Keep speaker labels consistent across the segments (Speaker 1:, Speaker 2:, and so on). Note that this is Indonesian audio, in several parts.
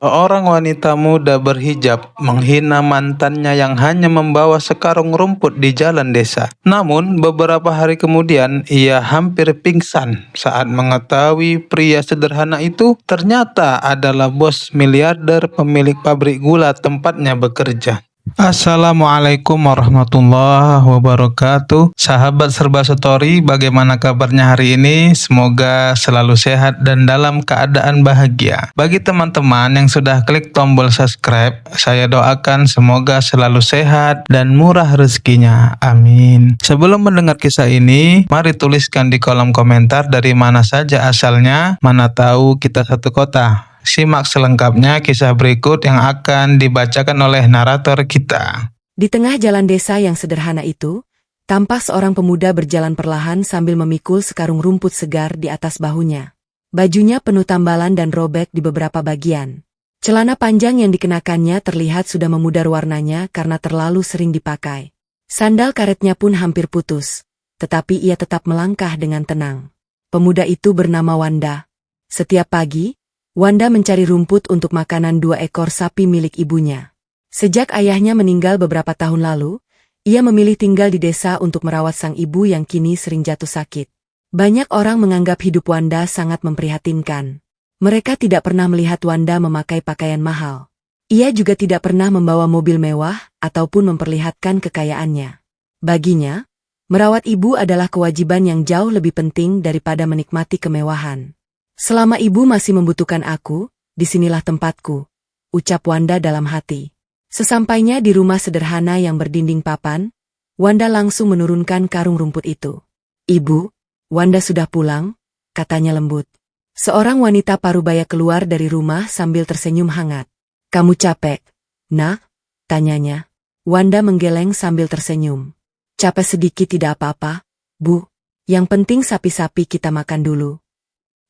Speaker 1: Seorang wanita muda berhijab menghina mantannya yang hanya membawa sekarung rumput di jalan desa. Namun, beberapa hari kemudian ia hampir pingsan saat mengetahui pria sederhana itu ternyata adalah bos miliarder pemilik pabrik gula tempatnya bekerja. Assalamualaikum warahmatullahi wabarakatuh. Sahabat Serba Story, bagaimana kabarnya hari ini? Semoga selalu sehat dan dalam keadaan bahagia. Bagi teman-teman yang sudah klik tombol subscribe, saya doakan semoga selalu sehat dan murah rezekinya. Amin. Sebelum mendengar kisah ini, mari tuliskan di kolom komentar dari mana saja asalnya, mana tahu kita satu kota. Simak selengkapnya kisah berikut yang akan dibacakan oleh narator kita.
Speaker 2: Di tengah jalan desa yang sederhana itu, tampak seorang pemuda berjalan perlahan sambil memikul sekarung rumput segar di atas bahunya. Bajunya penuh tambalan dan robek di beberapa bagian. Celana panjang yang dikenakannya terlihat sudah memudar warnanya karena terlalu sering dipakai. Sandal karetnya pun hampir putus, tetapi ia tetap melangkah dengan tenang. Pemuda itu bernama Wanda. Setiap pagi, Wanda mencari rumput untuk makanan 2 ekor sapi milik ibunya. Sejak ayahnya meninggal beberapa tahun lalu, ia memilih tinggal di desa untuk merawat sang ibu yang kini sering jatuh sakit. Banyak orang menganggap hidup Wanda sangat memprihatinkan. Mereka tidak pernah melihat Wanda memakai pakaian mahal. Ia juga tidak pernah membawa mobil mewah ataupun memperlihatkan kekayaannya. Baginya, merawat ibu adalah kewajiban yang jauh lebih penting daripada menikmati kemewahan. "Selama ibu masih membutuhkan aku, disinilah tempatku," ucap Wanda dalam hati. Sesampainya di rumah sederhana yang berdinding papan, Wanda langsung menurunkan karung rumput itu. "Ibu, Wanda sudah pulang," katanya lembut. Seorang wanita parubaya keluar dari rumah sambil tersenyum hangat. "Kamu capek, Nak?" tanyanya. Wanda menggeleng sambil tersenyum. "Capek sedikit tidak apa-apa, Bu. Yang penting sapi-sapi kita makan dulu."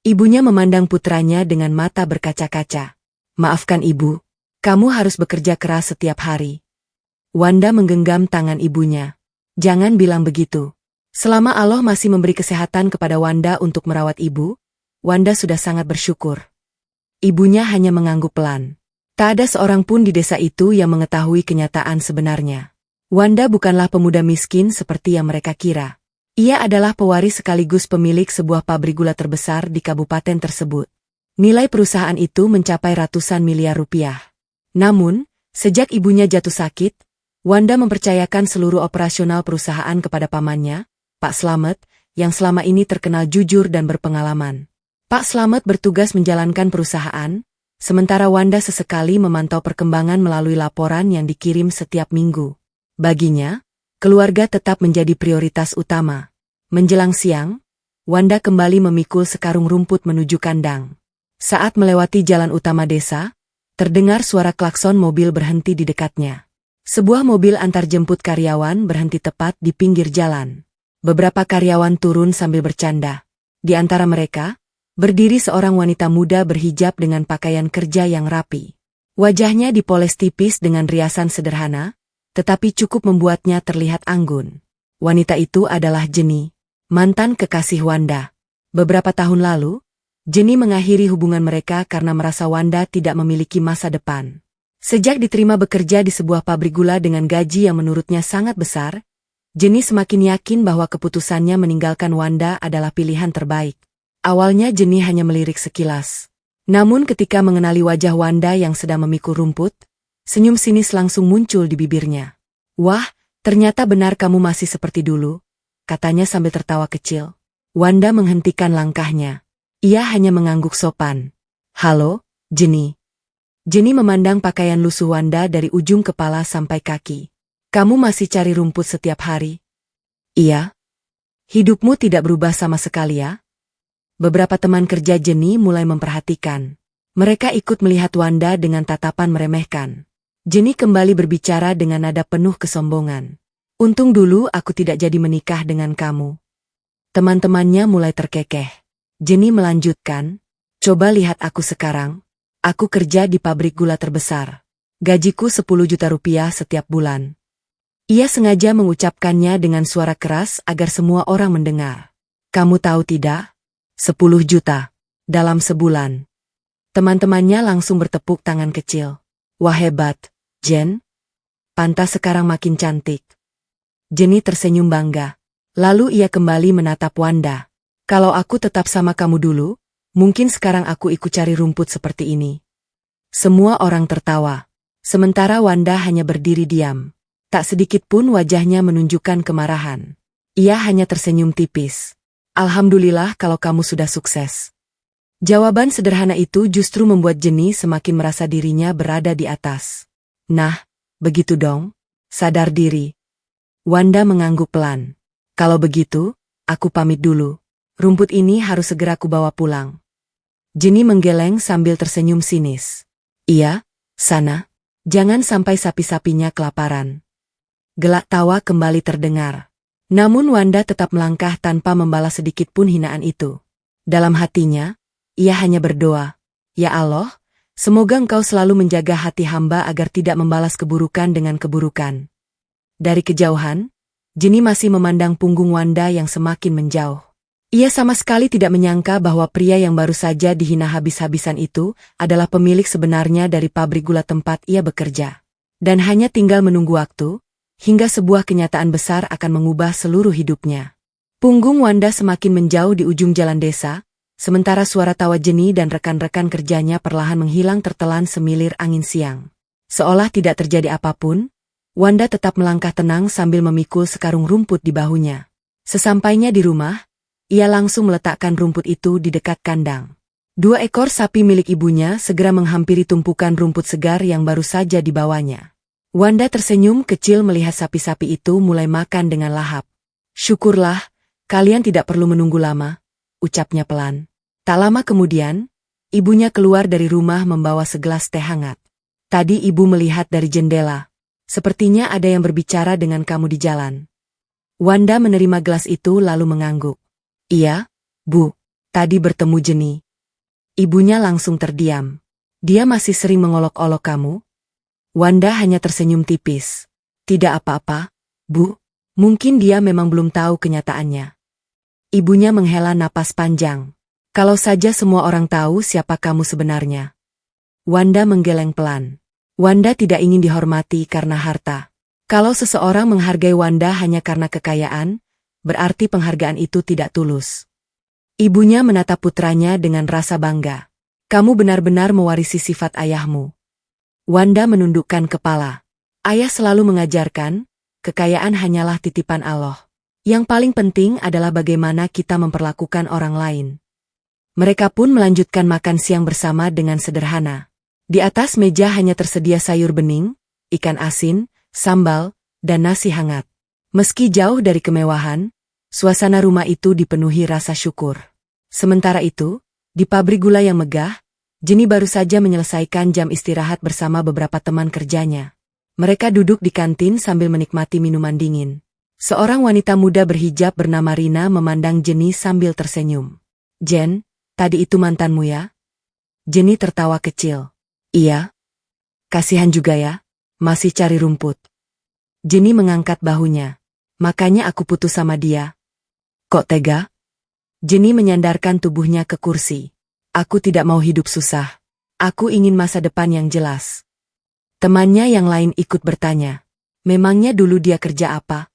Speaker 2: Ibunya memandang putranya dengan mata berkaca-kaca. "Maafkan ibu, kamu harus bekerja keras setiap hari." Wanda menggenggam tangan ibunya. "Jangan bilang begitu. Selama Allah masih memberi kesehatan kepada Wanda untuk merawat ibu, Wanda sudah sangat bersyukur." Ibunya hanya mengangguk pelan. Tak ada seorang pun di desa itu yang mengetahui kenyataan sebenarnya. Wanda bukanlah pemuda miskin seperti yang mereka kira. Ia adalah pewaris sekaligus pemilik sebuah pabrik gula terbesar di kabupaten tersebut. Nilai perusahaan itu mencapai ratusan miliar rupiah. Namun, sejak ibunya jatuh sakit, Wanda mempercayakan seluruh operasional perusahaan kepada pamannya, Pak Slamet, yang selama ini terkenal jujur dan berpengalaman. Pak Slamet bertugas menjalankan perusahaan, sementara Wanda sesekali memantau perkembangan melalui laporan yang dikirim setiap minggu. Baginya, keluarga tetap menjadi prioritas utama. Menjelang siang, Wanda kembali memikul sekarung rumput menuju kandang. Saat melewati jalan utama desa, terdengar suara klakson mobil berhenti di dekatnya. Sebuah mobil antarjemput karyawan berhenti tepat di pinggir jalan. Beberapa karyawan turun sambil bercanda. Di antara mereka, berdiri seorang wanita muda berhijab dengan pakaian kerja yang rapi. Wajahnya dipoles tipis dengan riasan sederhana, tetapi cukup membuatnya terlihat anggun. Wanita itu adalah Jenny, mantan kekasih Wanda. Beberapa tahun lalu, Jenny mengakhiri hubungan mereka karena merasa Wanda tidak memiliki masa depan. Sejak diterima bekerja di sebuah pabrik gula dengan gaji yang menurutnya sangat besar, Jenny semakin yakin bahwa keputusannya meninggalkan Wanda adalah pilihan terbaik. Awalnya Jenny hanya melirik sekilas. Namun ketika mengenali wajah Wanda yang sedang memikul rumput, senyum sinis langsung muncul di bibirnya. "Wah, ternyata benar kamu masih seperti dulu," katanya sambil tertawa kecil. Wanda menghentikan langkahnya. Ia hanya mengangguk sopan. "Halo, Jenny." Jenny memandang pakaian lusuh Wanda dari ujung kepala sampai kaki. "Kamu masih cari rumput setiap hari?" "Iya." "Hidupmu tidak berubah sama sekali ya?" Beberapa teman kerja Jenny mulai memperhatikan. Mereka ikut melihat Wanda dengan tatapan meremehkan. Jenny kembali berbicara dengan nada penuh kesombongan. "Untung dulu aku tidak jadi menikah dengan kamu." Teman-temannya mulai terkekeh. Jenny melanjutkan, "Coba lihat aku sekarang. Aku kerja di pabrik gula terbesar. Gajiku 10 juta rupiah setiap bulan." Ia sengaja mengucapkannya dengan suara keras agar semua orang mendengar. "Kamu tahu tidak? 10 juta. Dalam sebulan." Teman-temannya langsung bertepuk tangan kecil. Wah hebat, Jen. Pantas sekarang makin cantik. Jenny tersenyum bangga. Lalu ia kembali menatap Wanda. Kalau aku tetap sama kamu dulu, mungkin sekarang aku ikut cari rumput seperti ini. Semua orang tertawa. Sementara Wanda hanya berdiri diam. Tak sedikit pun wajahnya menunjukkan kemarahan. Ia hanya tersenyum tipis. Alhamdulillah kalau kamu sudah sukses. Jawaban sederhana itu justru membuat Jenny semakin merasa dirinya berada di atas. Nah, begitu dong. Sadar diri. Wanda mengangguk pelan. Kalau begitu, aku pamit dulu. Rumput ini harus segera kubawa pulang. Jenny menggeleng sambil tersenyum sinis. Iya, sana. Jangan sampai sapi-sapinya kelaparan. Gelak tawa kembali terdengar. Namun Wanda tetap melangkah tanpa membalas sedikit pun hinaan itu. Dalam hatinya, ia hanya berdoa. Ya Allah, semoga Engkau selalu menjaga hati hamba agar tidak membalas keburukan dengan keburukan. Dari kejauhan, Jenny masih memandang punggung Wanda yang semakin menjauh. Ia sama sekali tidak menyangka bahwa pria yang baru saja dihina habis-habisan itu adalah pemilik sebenarnya dari pabrik gula tempat ia bekerja. Dan hanya tinggal menunggu waktu, hingga sebuah kenyataan besar akan mengubah seluruh hidupnya. Punggung Wanda semakin menjauh di ujung jalan desa, sementara suara tawa Jenny dan rekan-rekan kerjanya perlahan menghilang tertelan semilir angin siang. Seolah tidak terjadi apapun, Wanda tetap melangkah tenang sambil memikul sekarung rumput di bahunya. Sesampainya di rumah, ia langsung meletakkan rumput itu di dekat kandang. 2 ekor sapi milik ibunya segera menghampiri tumpukan rumput segar yang baru saja dibawanya. Wanda tersenyum kecil melihat sapi-sapi itu mulai makan dengan lahap. Syukurlah, kalian tidak perlu menunggu lama, ucapnya pelan. Tak lama kemudian, ibunya keluar dari rumah membawa segelas teh hangat. Tadi ibu melihat dari jendela. Sepertinya ada yang berbicara dengan kamu di jalan. Wanda menerima gelas itu lalu mengangguk. Iya, Bu. Tadi bertemu Jenny. Ibunya langsung terdiam. Dia masih sering mengolok-olok kamu? Wanda hanya tersenyum tipis. Tidak apa-apa, Bu. Mungkin dia memang belum tahu kenyataannya. Ibunya menghela napas panjang. Kalau saja semua orang tahu siapa kamu sebenarnya. Wanda menggeleng pelan. Wanda tidak ingin dihormati karena harta. Kalau seseorang menghargai Wanda hanya karena kekayaan, berarti penghargaan itu tidak tulus. Ibunya menatap putranya dengan rasa bangga. Kamu benar-benar mewarisi sifat ayahmu. Wanda menundukkan kepala. Ayah selalu mengajarkan, kekayaan hanyalah titipan Allah. Yang paling penting adalah bagaimana kita memperlakukan orang lain. Mereka pun melanjutkan makan siang bersama dengan sederhana. Di atas meja hanya tersedia sayur bening, ikan asin, sambal, dan nasi hangat. Meski jauh dari kemewahan, suasana rumah itu dipenuhi rasa syukur. Sementara itu, di pabrik gula yang megah, Jenny baru saja menyelesaikan jam istirahat bersama beberapa teman kerjanya. Mereka duduk di kantin sambil menikmati minuman dingin. Seorang wanita muda berhijab bernama Rina memandang Jenny sambil tersenyum. Jen, tadi itu mantanmu ya? Jenny tertawa kecil. Iya. Kasihan juga ya, masih cari rumput. Jenny mengangkat bahunya. Makanya aku putus sama dia. Kok tega? Jenny menyandarkan tubuhnya ke kursi. Aku tidak mau hidup susah. Aku ingin masa depan yang jelas. Temannya yang lain ikut bertanya. Memangnya dulu dia kerja apa?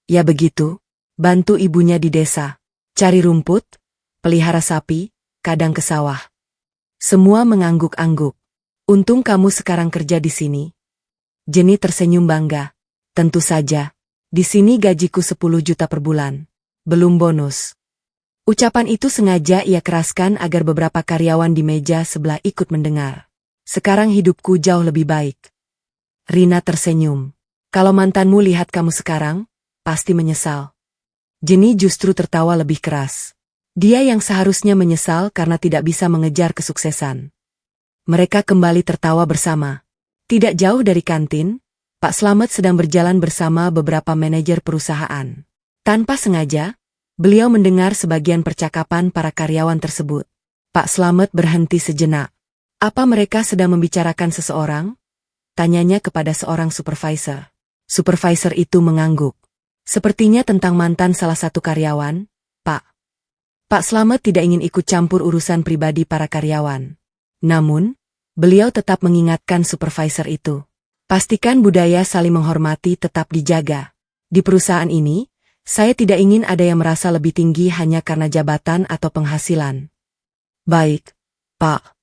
Speaker 2: Ya begitu, bantu ibunya di desa. Cari rumput, pelihara sapi, kadang ke sawah. Semua mengangguk-angguk. Untung kamu sekarang kerja di sini. Jenny tersenyum bangga. Tentu saja. Di sini gajiku 10 juta per bulan. Belum bonus. Ucapan itu sengaja ia keraskan agar beberapa karyawan di meja sebelah ikut mendengar. Sekarang hidupku jauh lebih baik. Rina tersenyum. Kalau mantanmu lihat kamu sekarang, pasti menyesal. Jenny justru tertawa lebih keras. Dia yang seharusnya menyesal karena tidak bisa mengejar kesuksesan. Mereka kembali tertawa bersama. Tidak jauh dari kantin, Pak Slamet sedang berjalan bersama beberapa manajer perusahaan. Tanpa sengaja, beliau mendengar sebagian percakapan para karyawan tersebut. Pak Slamet berhenti sejenak. Apa mereka sedang membicarakan seseorang? Tanyanya kepada seorang supervisor. Supervisor itu mengangguk. Sepertinya tentang mantan salah satu karyawan, Pak. Pak Slamet tidak ingin ikut campur urusan pribadi para karyawan. Namun, beliau tetap mengingatkan supervisor itu. Pastikan budaya saling menghormati tetap dijaga. Di perusahaan ini, saya tidak ingin ada yang merasa lebih tinggi hanya karena jabatan atau penghasilan. Baik, Pak.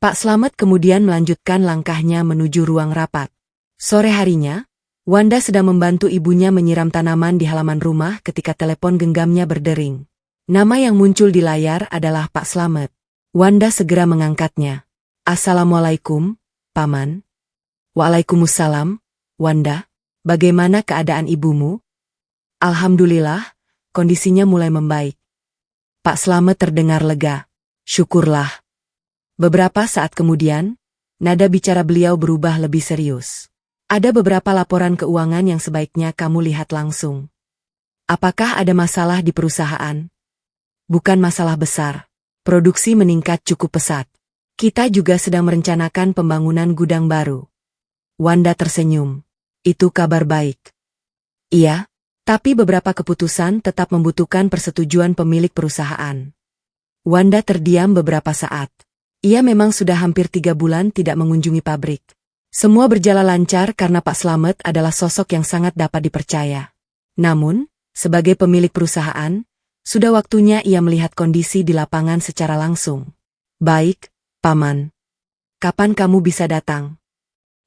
Speaker 2: Pak Slamet kemudian melanjutkan langkahnya menuju ruang rapat. Sore harinya, Wanda sedang membantu ibunya menyiram tanaman di halaman rumah ketika telepon genggamnya berdering. Nama yang muncul di layar adalah Pak Slamet. Wanda segera mengangkatnya. Assalamualaikum, Paman. Waalaikumsalam, Wanda. Bagaimana keadaan ibumu? Alhamdulillah, kondisinya mulai membaik. Pak Slamet terdengar lega. Syukurlah. Beberapa saat kemudian, nada bicara beliau berubah lebih serius. Ada beberapa laporan keuangan yang sebaiknya kamu lihat langsung. Apakah ada masalah di perusahaan? Bukan masalah besar. Produksi meningkat cukup pesat. Kita juga sedang merencanakan pembangunan gudang baru. Wanda tersenyum. Itu kabar baik. Iya, tapi beberapa keputusan tetap membutuhkan persetujuan pemilik perusahaan. Wanda terdiam beberapa saat. Ia memang sudah hampir 3 bulan tidak mengunjungi pabrik. Semua berjalan lancar karena Pak Slamet adalah sosok yang sangat dapat dipercaya. Namun, sebagai pemilik perusahaan, sudah waktunya ia melihat kondisi di lapangan secara langsung. Baik, Paman. Kapan kamu bisa datang?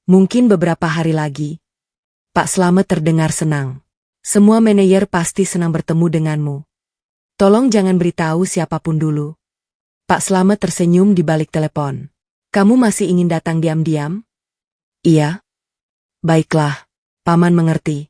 Speaker 2: Mungkin beberapa hari lagi. Pak Slamet terdengar senang. Semua manajer pasti senang bertemu denganmu. Tolong jangan beritahu siapapun dulu. Pak Slamet tersenyum di balik telepon. Kamu masih ingin datang diam-diam? Iya. Baiklah, Paman mengerti.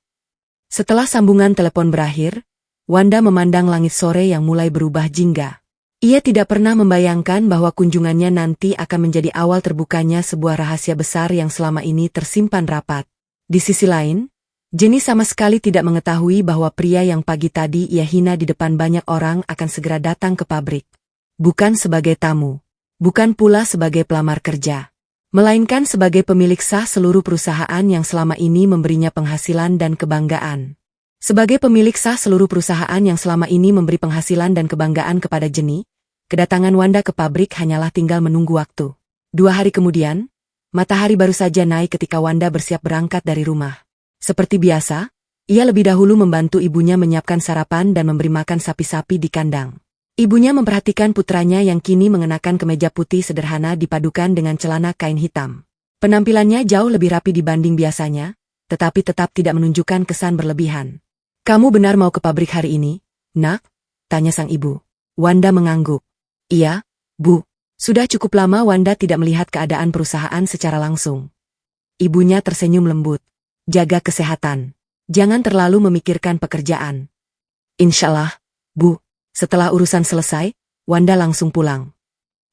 Speaker 2: Setelah sambungan telepon berakhir, Wanda memandang langit sore yang mulai berubah jingga. Ia tidak pernah membayangkan bahwa kunjungannya nanti akan menjadi awal terbukanya sebuah rahasia besar yang selama ini tersimpan rapat. Di sisi lain, Jenny sama sekali tidak mengetahui bahwa pria yang pagi tadi ia hina di depan banyak orang akan segera datang ke pabrik. Bukan sebagai tamu, bukan pula sebagai pelamar kerja, melainkan sebagai pemilik sah seluruh perusahaan yang selama ini memberinya penghasilan dan kebanggaan. Sebagai pemilik sah seluruh perusahaan yang selama ini memberi penghasilan dan kebanggaan kepada Jenny, kedatangan Wanda ke pabrik hanyalah tinggal menunggu waktu. 2 hari kemudian, matahari baru saja naik ketika Wanda bersiap berangkat dari rumah. Seperti biasa, ia lebih dahulu membantu ibunya menyiapkan sarapan dan memberi makan sapi-sapi di kandang. Ibunya memperhatikan putranya yang kini mengenakan kemeja putih sederhana dipadukan dengan celana kain hitam. Penampilannya jauh lebih rapi dibanding biasanya, tetapi tetap tidak menunjukkan kesan berlebihan. Kamu benar mau ke pabrik hari ini, Nak? Tanya sang ibu. Wanda mengangguk. Iya, Bu. Sudah cukup lama Wanda tidak melihat keadaan perusahaan secara langsung. Ibunya tersenyum lembut. Jaga kesehatan. Jangan terlalu memikirkan pekerjaan. Insyaallah, Bu. Setelah urusan selesai, Wanda langsung pulang.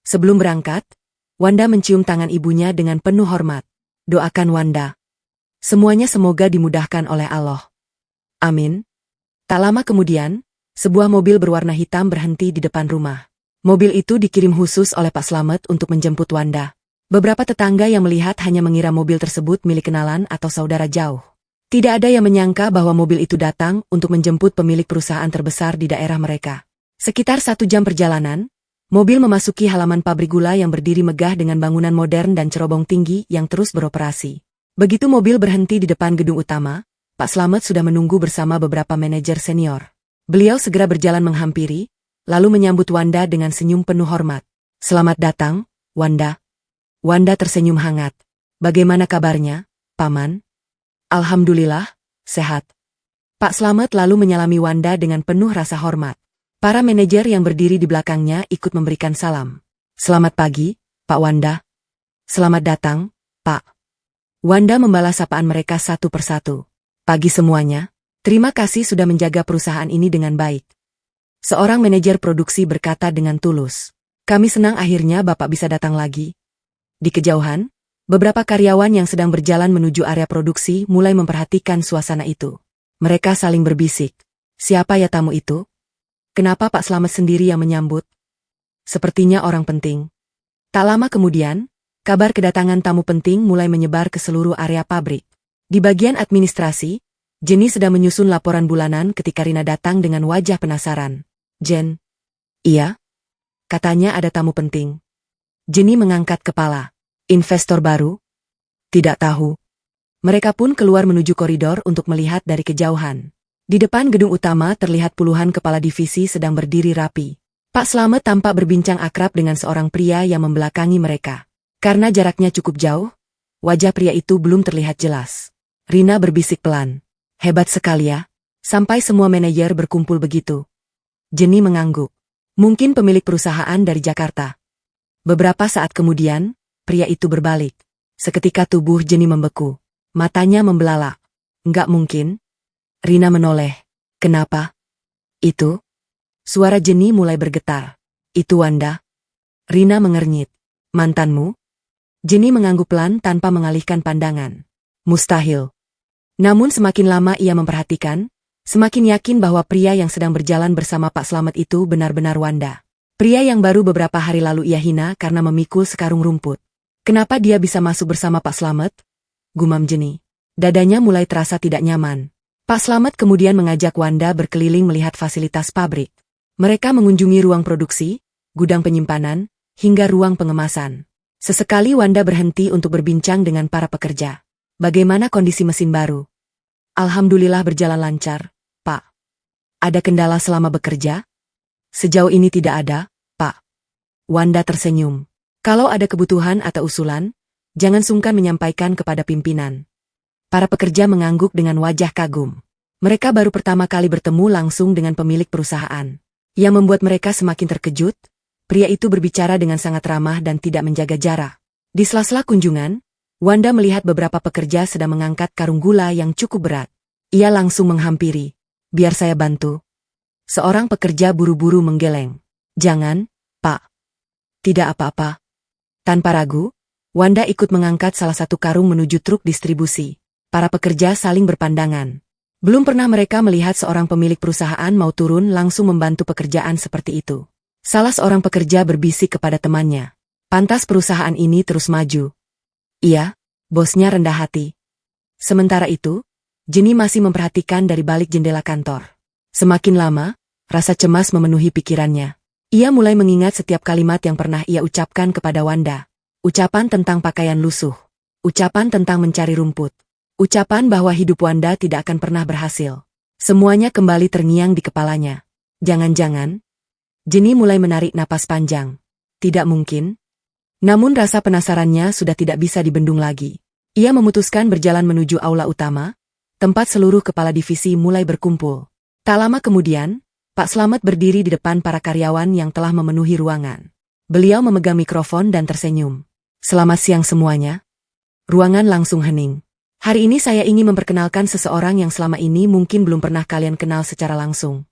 Speaker 2: Sebelum berangkat, Wanda mencium tangan ibunya dengan penuh hormat. Doakan Wanda. Semuanya semoga dimudahkan oleh Allah. Amin. Tak lama kemudian, sebuah mobil berwarna hitam berhenti di depan rumah. Mobil itu dikirim khusus oleh Pak Slamet untuk menjemput Wanda. Beberapa tetangga yang melihat hanya mengira mobil tersebut milik kenalan atau saudara jauh. Tidak ada yang menyangka bahwa mobil itu datang untuk menjemput pemilik perusahaan terbesar di daerah mereka. Sekitar 1 jam perjalanan, mobil memasuki halaman pabrik gula yang berdiri megah dengan bangunan modern dan cerobong tinggi yang terus beroperasi. Begitu mobil berhenti di depan gedung utama, Pak Slamet sudah menunggu bersama beberapa manajer senior. Beliau segera berjalan menghampiri, lalu menyambut Wanda dengan senyum penuh hormat. Selamat datang, Wanda. Wanda tersenyum hangat. Bagaimana kabarnya, Paman? Alhamdulillah, sehat. Pak Slamet lalu menyalami Wanda dengan penuh rasa hormat. Para manajer yang berdiri di belakangnya ikut memberikan salam. Selamat pagi, Pak Wanda. Selamat datang, Pak. Wanda membalas sapaan mereka satu persatu. Pagi semuanya. Terima kasih sudah menjaga perusahaan ini dengan baik. Seorang manajer produksi berkata dengan tulus. Kami senang akhirnya Bapak bisa datang lagi. Di kejauhan, beberapa karyawan yang sedang berjalan menuju area produksi mulai memperhatikan suasana itu. Mereka saling berbisik. Siapa ya tamu itu? Kenapa Pak Slamet sendiri yang menyambut? Sepertinya orang penting. Tak lama kemudian, kabar kedatangan tamu penting mulai menyebar ke seluruh area pabrik. Di bagian administrasi, Jenny sedang menyusun laporan bulanan ketika Rina datang dengan wajah penasaran. Jen. Iya? Katanya ada tamu penting. Jenny mengangkat kepala. Investor baru? Tidak tahu. Mereka pun keluar menuju koridor untuk melihat dari kejauhan. Di depan gedung utama terlihat puluhan kepala divisi sedang berdiri rapi. Pak Slamet tampak berbincang akrab dengan seorang pria yang membelakangi mereka. Karena jaraknya cukup jauh, wajah pria itu belum terlihat jelas. Rina berbisik pelan. Hebat sekali ya. Sampai semua manajer berkumpul begitu. Jenny mengangguk. Mungkin pemilik perusahaan dari Jakarta. Beberapa saat kemudian, pria itu berbalik. Seketika tubuh Jenny membeku. Matanya membelalak. Enggak mungkin. Rina menoleh. Kenapa? Itu? Suara Jenny mulai bergetar. Itu Wanda? Rina mengernyit. Mantanmu? Jenny mengangguk pelan tanpa mengalihkan pandangan. Mustahil. Namun semakin lama ia memperhatikan, semakin yakin bahwa pria yang sedang berjalan bersama Pak Slamet itu benar-benar Wanda. Pria yang baru beberapa hari lalu ia hina karena memikul sekarung rumput. Kenapa dia bisa masuk bersama Pak Slamet? Gumam Jenny. Dadanya mulai terasa tidak nyaman. Pak Slamet kemudian mengajak Wanda berkeliling melihat fasilitas pabrik. Mereka mengunjungi ruang produksi, gudang penyimpanan, hingga ruang pengemasan. Sesekali Wanda berhenti untuk berbincang dengan para pekerja. Bagaimana kondisi mesin baru? Alhamdulillah berjalan lancar, Pak. Ada kendala selama bekerja? Sejauh ini tidak ada, Pak. Wanda tersenyum. Kalau ada kebutuhan atau usulan, jangan sungkan menyampaikan kepada pimpinan. Para pekerja mengangguk dengan wajah kagum. Mereka baru pertama kali bertemu langsung dengan pemilik perusahaan. Yang membuat mereka semakin terkejut, pria itu berbicara dengan sangat ramah dan tidak menjaga jarak. Di sela-sela kunjungan, Wanda melihat beberapa pekerja sedang mengangkat karung gula yang cukup berat. Ia langsung menghampiri. Biar saya bantu. Seorang pekerja buru-buru menggeleng. Jangan, Pak. Tidak apa-apa. Tanpa ragu, Wanda ikut mengangkat salah satu karung menuju truk distribusi. Para pekerja saling berpandangan. Belum pernah mereka melihat seorang pemilik perusahaan mau turun langsung membantu pekerjaan seperti itu. Salah seorang pekerja berbisik kepada temannya. Pantas perusahaan ini terus maju. Iya, bosnya rendah hati. Sementara itu, Jenny masih memperhatikan dari balik jendela kantor. Semakin lama, rasa cemas memenuhi pikirannya. Ia mulai mengingat setiap kalimat yang pernah ia ucapkan kepada Wanda. Ucapan tentang pakaian lusuh. Ucapan tentang mencari rumput. Ucapan bahwa hidup Wanda tidak akan pernah berhasil. Semuanya kembali terngiang di kepalanya. Jangan-jangan, Jenny mulai menarik napas panjang. Tidak mungkin. Namun rasa penasarannya sudah tidak bisa dibendung lagi. Ia memutuskan berjalan menuju aula utama, tempat seluruh kepala divisi mulai berkumpul. Tak lama kemudian, Pak Slamet berdiri di depan para karyawan yang telah memenuhi ruangan. Beliau memegang mikrofon dan tersenyum. Selamat siang semuanya. Ruangan langsung hening. Hari ini saya ingin memperkenalkan seseorang yang selama ini mungkin belum pernah kalian kenal secara langsung.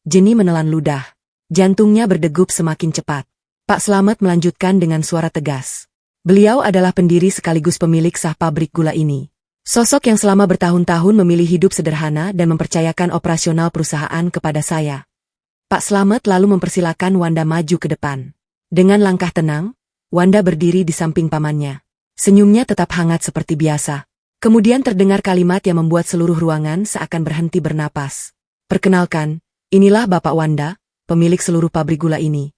Speaker 2: Jenny menelan ludah. Jantungnya berdegup semakin cepat. Pak Slamet melanjutkan dengan suara tegas. Beliau adalah pendiri sekaligus pemilik sah pabrik gula ini. Sosok yang selama bertahun-tahun memilih hidup sederhana dan mempercayakan operasional perusahaan kepada saya. Pak Slamet lalu mempersilakan Wanda maju ke depan. Dengan langkah tenang, Wanda berdiri di samping pamannya. Senyumnya tetap hangat seperti biasa. Kemudian terdengar kalimat yang membuat seluruh ruangan seakan berhenti bernapas. Perkenalkan, inilah Bapak Wanda, pemilik seluruh pabrik gula ini.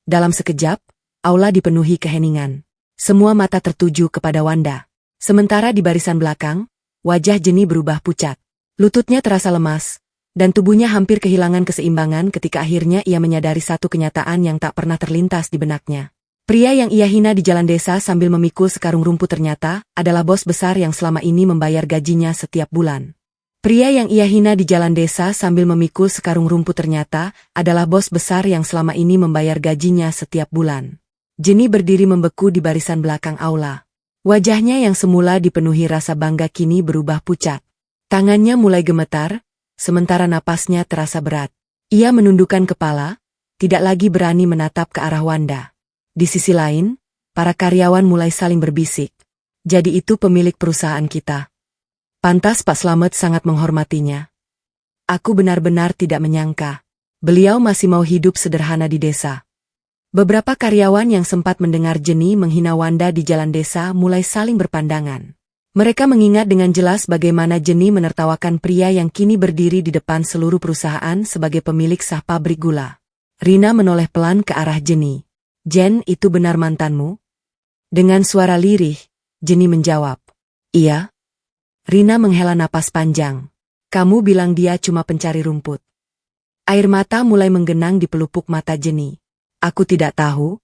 Speaker 2: Dalam sekejap, aula dipenuhi keheningan. Semua mata tertuju kepada Wanda. Sementara di barisan belakang, wajah Jenny berubah pucat. Lututnya terasa lemas, dan tubuhnya hampir kehilangan keseimbangan ketika akhirnya ia menyadari satu kenyataan yang tak pernah terlintas di benaknya. Pria yang ia hina di jalan desa sambil memikul sekarung rumput ternyata adalah bos besar yang selama ini membayar gajinya setiap bulan. Pria yang ia hina di jalan desa sambil memikul sekarung rumput ternyata adalah bos besar yang selama ini membayar gajinya setiap bulan. Jenny berdiri membeku di barisan belakang aula. Wajahnya yang semula dipenuhi rasa bangga kini berubah pucat. Tangannya mulai gemetar, sementara napasnya terasa berat. Ia menundukkan kepala, tidak lagi berani menatap ke arah Wanda. Di sisi lain, para karyawan mulai saling berbisik. Jadi itu pemilik perusahaan kita. Pantas Pak Slamet sangat menghormatinya. Aku benar-benar tidak menyangka. Beliau masih mau hidup sederhana di desa. Beberapa karyawan yang sempat mendengar Jenny menghina Wanda di jalan desa mulai saling berpandangan. Mereka mengingat dengan jelas bagaimana Jenny menertawakan pria yang kini berdiri di depan seluruh perusahaan sebagai pemilik sah pabrik gula. Rina menoleh pelan ke arah Jenny. Jen, itu benar mantanmu? Dengan suara lirih, Jenny menjawab. Iya. Rina menghela napas panjang. Kamu bilang dia cuma pencari rumput. Air mata mulai menggenang di pelupuk mata Jenny. Aku tidak tahu.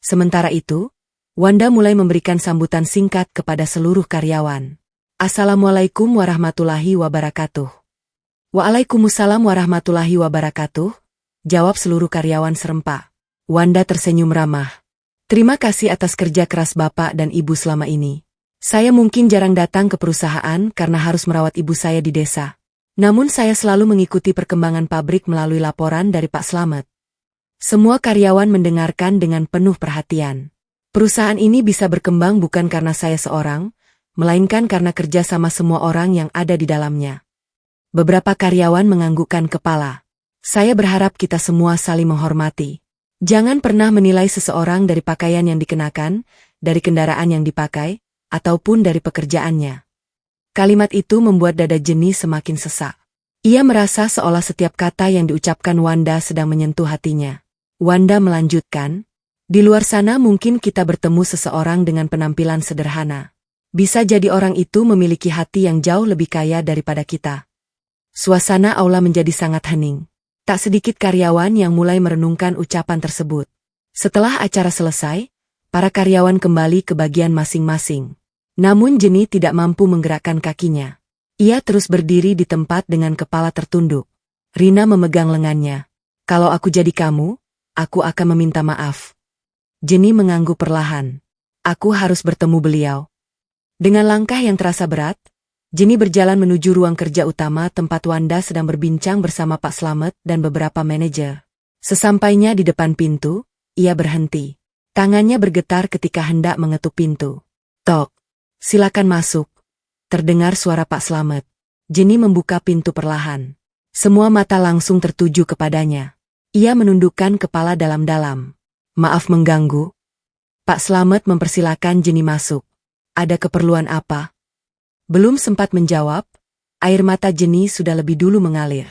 Speaker 2: Sementara itu, Wanda mulai memberikan sambutan singkat kepada seluruh karyawan. Assalamualaikum warahmatullahi wabarakatuh. Waalaikumsalam warahmatullahi wabarakatuh, jawab seluruh karyawan serempak. Wanda tersenyum ramah. Terima kasih atas kerja keras Bapak dan Ibu selama ini. Saya mungkin jarang datang ke perusahaan karena harus merawat ibu saya di desa. Namun saya selalu mengikuti perkembangan pabrik melalui laporan dari Pak Slamet. Semua karyawan mendengarkan dengan penuh perhatian. Perusahaan ini bisa berkembang bukan karena saya seorang, melainkan karena kerja sama semua orang yang ada di dalamnya. Beberapa karyawan menganggukkan kepala. Saya berharap kita semua saling menghormati. Jangan pernah menilai seseorang dari pakaian yang dikenakan, dari kendaraan yang dipakai, ataupun dari pekerjaannya. Kalimat itu membuat dada Jenny semakin sesak. Ia merasa seolah setiap kata yang diucapkan Wanda sedang menyentuh hatinya. Wanda melanjutkan, di luar sana mungkin kita bertemu seseorang dengan penampilan sederhana. Bisa jadi orang itu memiliki hati yang jauh lebih kaya daripada kita. Suasana aula menjadi sangat hening. Tak sedikit karyawan yang mulai merenungkan ucapan tersebut. Setelah acara selesai, para karyawan kembali ke bagian masing-masing. Namun Jenny tidak mampu menggerakkan kakinya. Ia terus berdiri di tempat dengan kepala tertunduk. Rina memegang lengannya. Kalau aku jadi kamu, aku akan meminta maaf. Jenny mengangguk perlahan. Aku harus bertemu beliau. Dengan langkah yang terasa berat, Jenny berjalan menuju ruang kerja utama tempat Wanda sedang berbincang bersama Pak Slamet dan beberapa manajer. Sesampainya di depan pintu, ia berhenti. Tangannya bergetar ketika hendak mengetuk pintu. Tok, silakan masuk. Terdengar suara Pak Slamet. Jenny membuka pintu perlahan. Semua mata langsung tertuju kepadanya. Ia menundukkan kepala dalam-dalam. Maaf mengganggu. Pak Slamet mempersilakan Jenny masuk. Ada keperluan apa? Belum sempat menjawab, air mata Jenny sudah lebih dulu mengalir.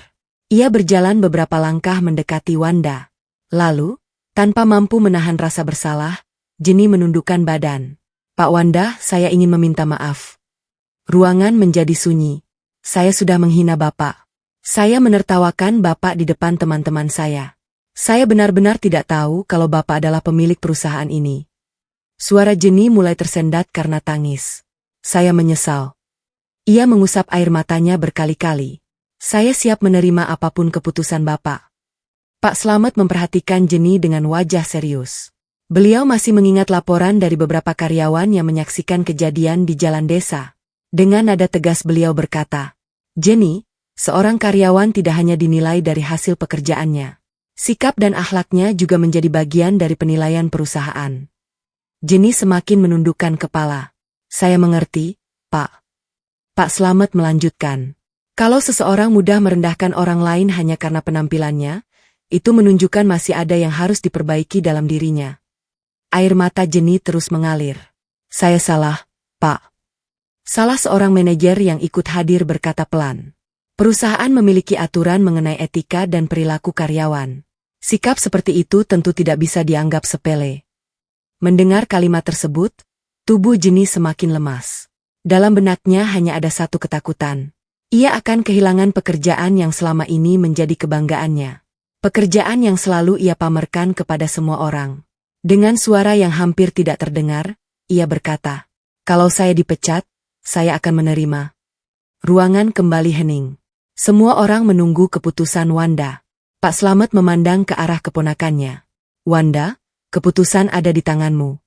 Speaker 2: Ia berjalan beberapa langkah mendekati Wanda. Lalu, tanpa mampu menahan rasa bersalah, Jenny menundukkan badan. Pak Wanda, saya ingin meminta maaf. Ruangan menjadi sunyi. Saya sudah menghina Bapak. Saya menertawakan Bapak di depan teman-teman saya. Saya benar-benar tidak tahu kalau Bapak adalah pemilik perusahaan ini. Suara Jenny mulai tersendat karena tangis. Saya menyesal. Ia mengusap air matanya berkali-kali. Saya siap menerima apapun keputusan Bapak. Pak Slamet memperhatikan Jenny dengan wajah serius. Beliau masih mengingat laporan dari beberapa karyawan yang menyaksikan kejadian di jalan desa. Dengan nada tegas beliau berkata, Jenny, seorang karyawan tidak hanya dinilai dari hasil pekerjaannya. Sikap dan akhlaknya juga menjadi bagian dari penilaian perusahaan. Jenny semakin menundukkan kepala. Saya mengerti, Pak. Pak Slamet melanjutkan. Kalau seseorang mudah merendahkan orang lain hanya karena penampilannya, itu menunjukkan masih ada yang harus diperbaiki dalam dirinya. Air mata Jenny terus mengalir. Saya salah, Pak. Salah seorang manajer yang ikut hadir berkata pelan. Perusahaan memiliki aturan mengenai etika dan perilaku karyawan. Sikap seperti itu tentu tidak bisa dianggap sepele. Mendengar kalimat tersebut, tubuh Jenny semakin lemas. Dalam benaknya hanya ada satu ketakutan. Ia akan kehilangan pekerjaan yang selama ini menjadi kebanggaannya. Pekerjaan yang selalu ia pamerkan kepada semua orang. Dengan suara yang hampir tidak terdengar, ia berkata, kalau saya dipecat, saya akan menerima. Ruangan kembali hening. Semua orang menunggu keputusan Wanda. Pak Slamet memandang ke arah keponakannya. Wanda, keputusan ada di tanganmu.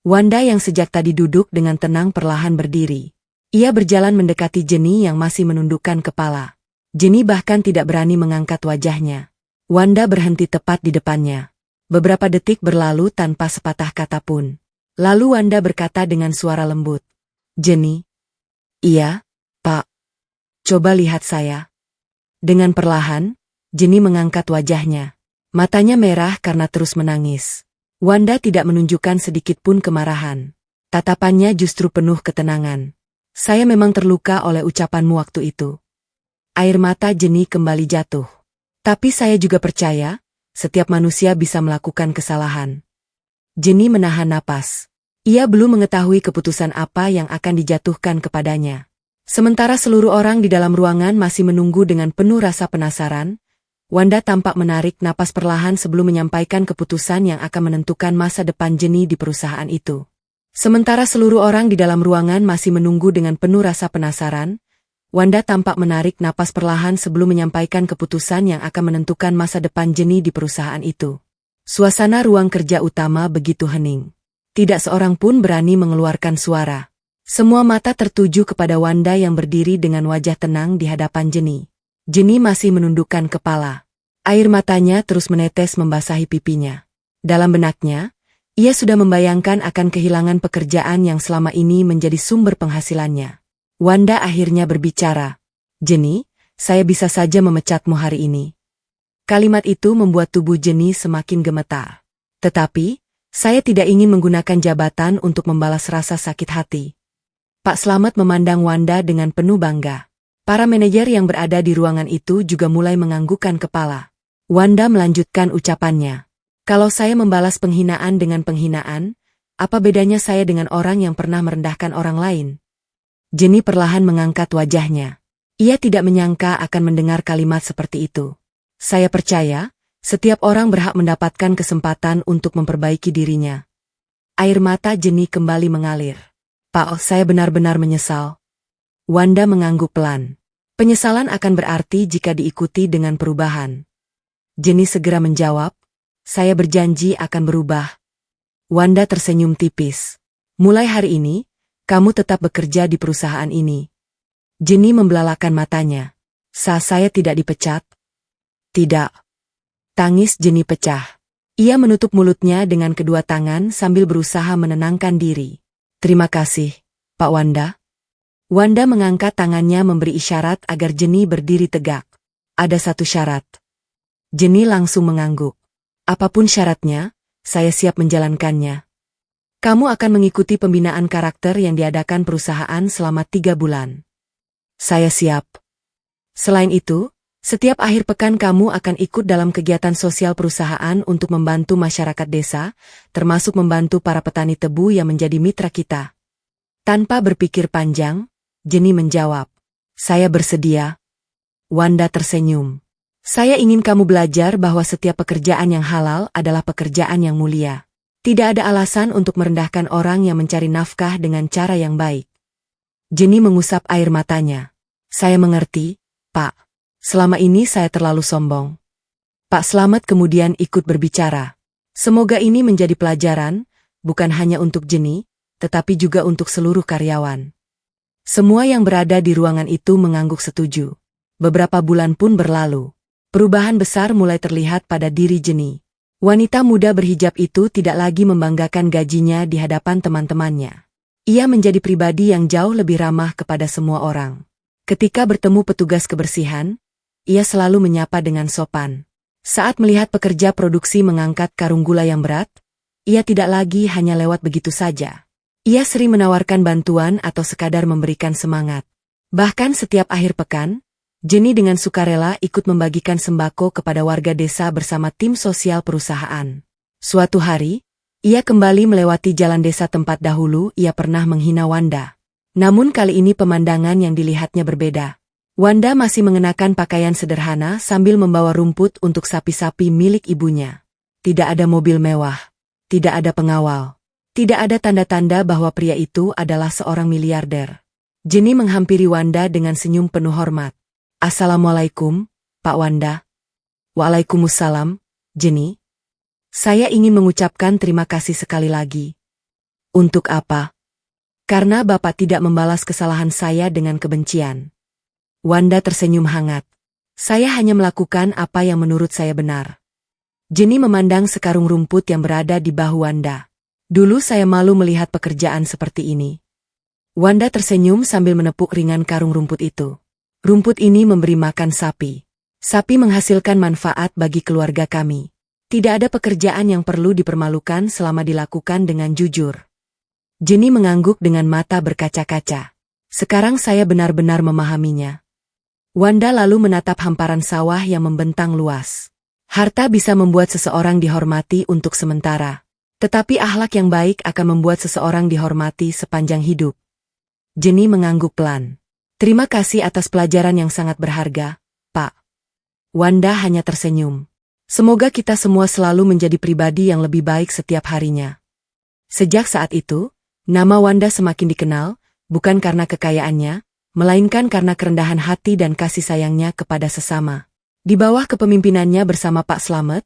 Speaker 2: Wanda yang sejak tadi duduk dengan tenang perlahan berdiri. Ia berjalan mendekati Jenny yang masih menundukkan kepala. Jenny bahkan tidak berani mengangkat wajahnya. Wanda berhenti tepat di depannya. Beberapa detik berlalu tanpa sepatah kata pun. Lalu Wanda berkata dengan suara lembut. Jenny. Iya, Pak. Coba lihat saya. Dengan perlahan, Jenny mengangkat wajahnya. Matanya merah karena terus menangis. Wanda tidak menunjukkan sedikit pun kemarahan. Tatapannya justru penuh ketenangan. Saya memang terluka oleh ucapanmu waktu itu. Air mata Jenny kembali jatuh. Tapi saya juga percaya, setiap manusia bisa melakukan kesalahan. Jenny menahan napas. Ia belum mengetahui keputusan apa yang akan dijatuhkan kepadanya. Sementara seluruh orang di dalam ruangan masih menunggu dengan penuh rasa penasaran, Wanda tampak menarik napas perlahan sebelum menyampaikan keputusan yang akan menentukan masa depan Jenny di perusahaan itu. Sementara seluruh orang di dalam ruangan masih menunggu dengan penuh rasa penasaran, Wanda tampak menarik napas perlahan sebelum menyampaikan keputusan yang akan menentukan masa depan Jenny di perusahaan itu. Suasana ruang kerja utama begitu hening. Tidak seorang pun berani mengeluarkan suara. Semua mata tertuju kepada Wanda yang berdiri dengan wajah tenang di hadapan Jenny. Jenny masih menundukkan kepala. Air matanya terus menetes membasahi pipinya. Dalam benaknya, ia sudah membayangkan akan kehilangan pekerjaan yang selama ini menjadi sumber penghasilannya. Wanda akhirnya berbicara. "Jenny, saya bisa saja memecatmu hari ini." Kalimat itu membuat tubuh Jenny semakin gemetar. Tetapi, saya tidak ingin menggunakan jabatan untuk membalas rasa sakit hati. Pak Slamet memandang Wanda dengan penuh bangga. Para manajer yang berada di ruangan itu juga mulai menganggukkan kepala. Wanda melanjutkan ucapannya. "Kalau saya membalas penghinaan dengan penghinaan, apa bedanya saya dengan orang yang pernah merendahkan orang lain?" Jenny perlahan mengangkat wajahnya. Ia tidak menyangka akan mendengar kalimat seperti itu. "Saya percaya, setiap orang berhak mendapatkan kesempatan untuk memperbaiki dirinya." Air mata Jenny kembali mengalir. "Pak, saya benar-benar menyesal." Wanda mengangguk pelan. Penyesalan akan berarti jika diikuti dengan perubahan. Jenny segera menjawab, "Saya berjanji akan berubah." Wanda tersenyum tipis. "Mulai hari ini, kamu tetap bekerja di perusahaan ini." Jenny membelalakan matanya. Saya tidak dipecat?" "Tidak." Tangis Jenny pecah. Ia menutup mulutnya dengan kedua tangan sambil berusaha menenangkan diri. "Terima kasih, Pak Wanda." Wanda mengangkat tangannya memberi isyarat agar Jenny berdiri tegak. "Ada satu syarat." Jenny langsung mengangguk. "Apapun syaratnya, saya siap menjalankannya." "Kamu akan mengikuti pembinaan karakter yang diadakan perusahaan selama 3 bulan." "Saya siap." "Selain itu, setiap akhir pekan kamu akan ikut dalam kegiatan sosial perusahaan untuk membantu masyarakat desa, termasuk membantu para petani tebu yang menjadi mitra kita." Tanpa berpikir panjang, Jenny menjawab, "Saya bersedia." Wanda tersenyum. "Saya ingin kamu belajar bahwa setiap pekerjaan yang halal adalah pekerjaan yang mulia. Tidak ada alasan untuk merendahkan orang yang mencari nafkah dengan cara yang baik." Jenny mengusap air matanya. "Saya mengerti, Pak. Selama ini saya terlalu sombong." Pak Slamet kemudian ikut berbicara. "Semoga ini menjadi pelajaran, bukan hanya untuk Jenny, tetapi juga untuk seluruh karyawan." Semua yang berada di ruangan itu mengangguk setuju. Beberapa bulan pun berlalu. Perubahan besar mulai terlihat pada diri Jenny. Wanita muda berhijab itu tidak lagi membanggakan gajinya di hadapan teman-temannya. Ia menjadi pribadi yang jauh lebih ramah kepada semua orang. Ketika bertemu petugas kebersihan, ia selalu menyapa dengan sopan. Saat melihat pekerja produksi mengangkat karung gula yang berat, ia tidak lagi hanya lewat begitu saja. Ia sering menawarkan bantuan atau sekadar memberikan semangat. Bahkan setiap akhir pekan, Jenny dengan sukarela ikut membagikan sembako kepada warga desa bersama tim sosial perusahaan. Suatu hari, ia kembali melewati jalan desa tempat dahulu ia pernah menghina Wanda. Namun kali ini pemandangan yang dilihatnya berbeda. Wanda masih mengenakan pakaian sederhana sambil membawa rumput untuk sapi-sapi milik ibunya. Tidak ada mobil mewah. Tidak ada pengawal. Tidak ada tanda-tanda bahwa pria itu adalah seorang miliarder. Jenny menghampiri Wanda dengan senyum penuh hormat. "Assalamualaikum, Pak Wanda." "Waalaikumsalam, Jenny. Saya ingin mengucapkan terima kasih sekali lagi." "Untuk apa?" "Karena Bapak tidak membalas kesalahan saya dengan kebencian." Wanda tersenyum hangat. "Saya hanya melakukan apa yang menurut saya benar." Jenny memandang sekarung rumput yang berada di bahu Wanda. "Dulu saya malu melihat pekerjaan seperti ini." Wanda tersenyum sambil menepuk ringan karung rumput itu. "Rumput ini memberi makan sapi. Sapi menghasilkan manfaat bagi keluarga kami. Tidak ada pekerjaan yang perlu dipermalukan selama dilakukan dengan jujur." Jenny mengangguk dengan mata berkaca-kaca. "Sekarang saya benar-benar memahaminya." Wanda lalu menatap hamparan sawah yang membentang luas. Harta bisa membuat seseorang dihormati untuk sementara. Tetapi akhlak yang baik akan membuat seseorang dihormati sepanjang hidup. Jenny mengangguk pelan. Terima kasih atas pelajaran yang sangat berharga, Pak. Wanda hanya tersenyum. Semoga kita semua selalu menjadi pribadi yang lebih baik setiap harinya. Sejak saat itu, nama Wanda semakin dikenal, bukan karena kekayaannya, melainkan karena kerendahan hati dan kasih sayangnya kepada sesama. Di bawah kepemimpinannya bersama Pak Slamet,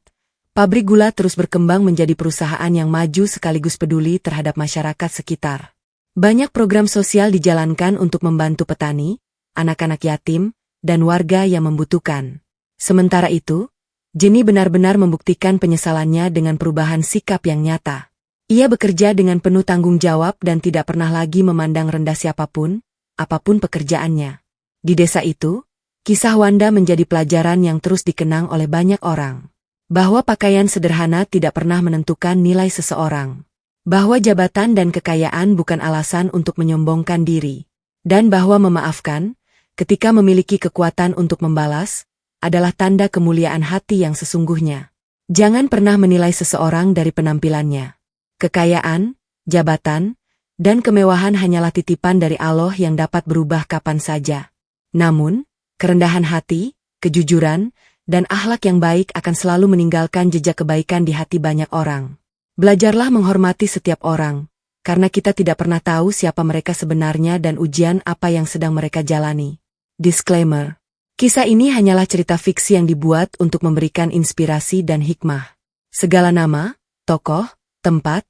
Speaker 2: pabrik gula terus berkembang menjadi perusahaan yang maju sekaligus peduli terhadap masyarakat sekitar. Banyak program sosial dijalankan untuk membantu petani, anak-anak yatim, dan warga yang membutuhkan. Sementara itu, Jenny benar-benar membuktikan penyesalannya dengan perubahan sikap yang nyata. Ia bekerja dengan penuh tanggung jawab dan tidak pernah lagi memandang rendah siapapun, apapun pekerjaannya. Di desa itu, kisah Wanda menjadi pelajaran yang terus dikenang oleh banyak orang. Bahwa pakaian sederhana tidak pernah menentukan nilai seseorang. Bahwa jabatan dan kekayaan bukan alasan untuk menyombongkan diri. Dan bahwa memaafkan, ketika memiliki kekuatan untuk membalas, adalah tanda kemuliaan hati yang sesungguhnya. Jangan pernah menilai seseorang dari penampilannya. Kekayaan, jabatan, dan kemewahan hanyalah titipan dari Allah yang dapat berubah kapan saja. Namun, kerendahan hati, kejujuran, dan akhlak yang baik akan selalu meninggalkan jejak kebaikan di hati banyak orang. Belajarlah menghormati setiap orang, karena kita tidak pernah tahu siapa mereka sebenarnya dan ujian apa yang sedang mereka jalani. Disclaimer. Kisah ini hanyalah cerita fiksi yang dibuat untuk memberikan inspirasi dan hikmah. Segala nama, tokoh, tempat,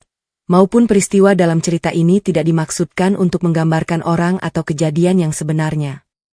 Speaker 2: maupun peristiwa dalam cerita ini tidak dimaksudkan untuk menggambarkan orang atau kejadian yang sebenarnya.